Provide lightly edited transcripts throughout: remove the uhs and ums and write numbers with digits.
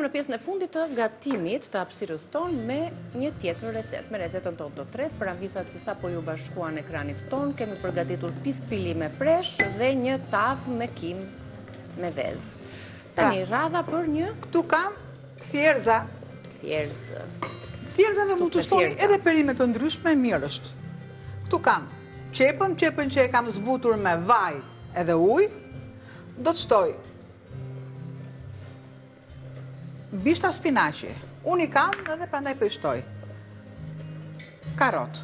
në pjesën e fundit të gatimit të hapësirës tonë me një tjetër recetë. Me recetën tonë do tretë, për anvisat që sa po ju bashkuan ekranit tonë, kemi përgatitur pispili me presh dhe një tavë me kim me vezë. Tani radha për një... Këtu kam thjerza. Thjerzave mund të shtoni edhe perime të ndryshme, mirë është. Këtu kam qepën që e kam zbutur me vaj edhe ujë, do të shtoj bishta spinaci. Unë i kam edhe prandaj po i shtoj. Karot.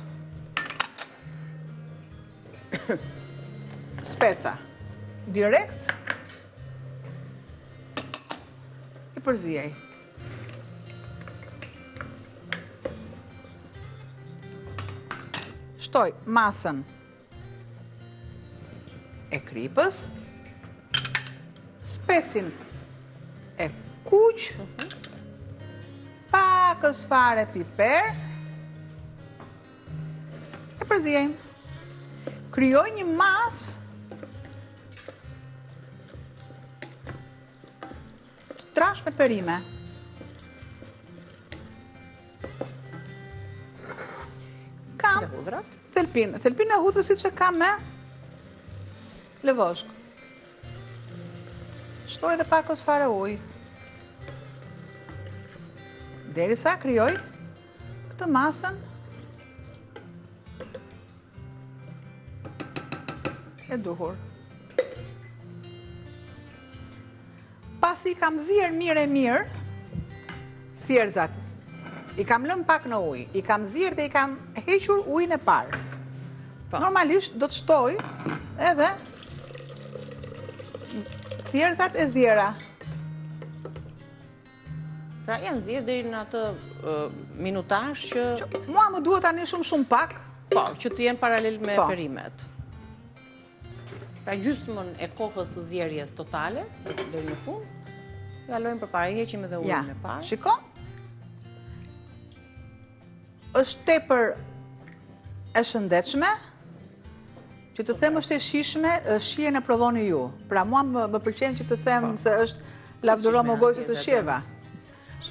Speca. Direkt i përzijej. Shtoj masën e kripës, specin e kuq, pakës fare piper, e përzijejmë. Krijoj një masë të trash me perime. Kam thelpin e hudhër si që kam me lëvoshk. Shtoj edhe pakës fare ujë. Derisa krijoj këtë masën e duhur. Pasi i kam zier mirë thjerzat, i kam lënë pak në ujë, i kam zier dhe i kam hequr ujin e parë. Normalisht do të shtoj edhe thjerzat e ziera. Pra janë zirë deri në atë minutash që... Mua më duhet tani shumë pak. Po, që të jenë paralel me perimet. Pra gjysmën e kohës të zjerjes totale, deri në fund, kalojmë përpara, i heqim edhe ujin e parë. Shiko, është tepër e shëndetshme, që të them është e shishme, shijen e provoni ju. Pra mua më pëlqen që të them se është lavdëro më gojë të shjeva.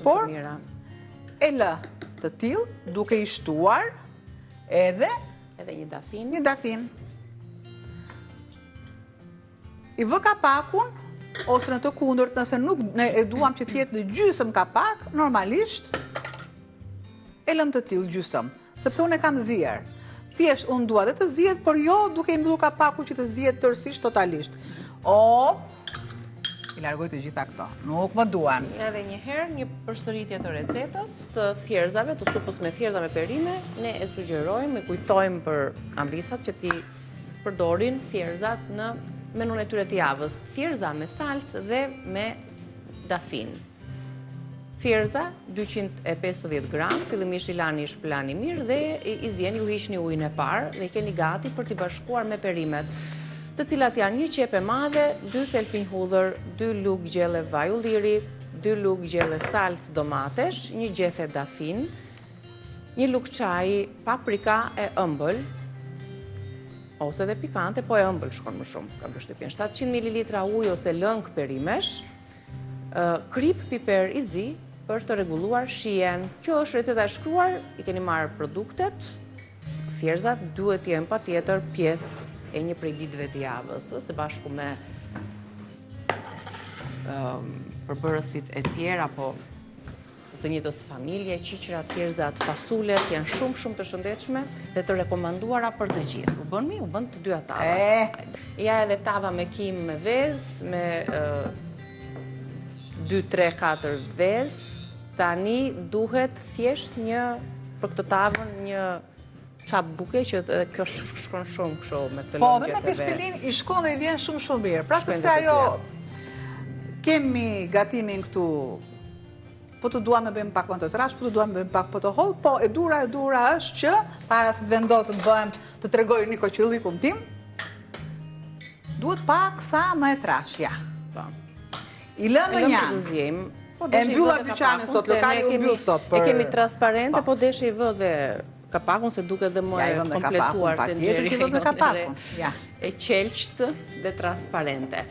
Por, e lë të tillë, duke i shtuar edhe një dafin. Një dafin. I vë kapakun, ose në të kundërt, nëse nuk e duam që t'jetë në gjysëm kapak, normalisht e lëm të tillë gjysëm, sepse unë e kam zier. Thjesht unë dua dhe të zihet, por jo duke i mbyllur kapakun që të zihet tërësisht totalisht. I largoj të gjitha këto, nuk më duan. Edhe një herë, një përsëritje të recetës të thjerzave, të supës me thjerza me perime, ne e sugjerojmë, e kujtojmë për ambisat që ti përdorin thjerzat në menun e tyre të javës. Thjerza me salcë dhe me dafin. Thjerza, 250 gram, fillimisht i lani i shpëlani mirë dhe i zjeni u hiqni ujin e parë dhe i keni gati për t'i bashkuar me perimet, të cilat janë një qepë e madhe, 2 thelpinj hudhër, 2 lugë gjelle vaj ulliri, 2 lugë gjelle salcë domatesh, 1 gjethe dafin, 1 lugë çaji paprika e ëmbël, ose dhe pikante, po e ëmbël shkon më shumë, kam përshtypjen, 700 ml ujë ose lëng perimesh, krip piper i zi për të rregulluar shijen. Kjo është receta e shkruar, i keni marrë produktet, thjerzat duhet të jenë patjetër pjesë e një prej ditëve të javës, së bashku me përbërësit e tjera, apo të njëjtës familje, qiqrat, thjerzat, fasulet, janë shumë të shëndetshme dhe të rekomanduara për të gjithë. U bën mi? U bën të dyja tava. Ja edhe tava me kim me vezë, me 2, 3, 4 vezë. Tani duhet thjesht për këtë tavën një qap buke që kjo shkon shumë kështu me këtë lëngjet e vet. Po, dhe me pispilin i shkon dhe i vjen shumë mirë. Pra sepse ajo kemi gatimin këtu, po të duam me bëjmë pak më të trash, po të duam me bëjmë pak më të hollë, po e dura është që para se të vendosëm të bëhem të tregoj një koqëllikun tim, duhet pak sa më e trash, ja. I lëmë një. E mbyllat dyqanin sot, lokali u mbyll sot. E kemi transparente, po deshe i vë dhe kapakun, se duke dhe më e kompletuar të njëri. E qelqët dhe transparente.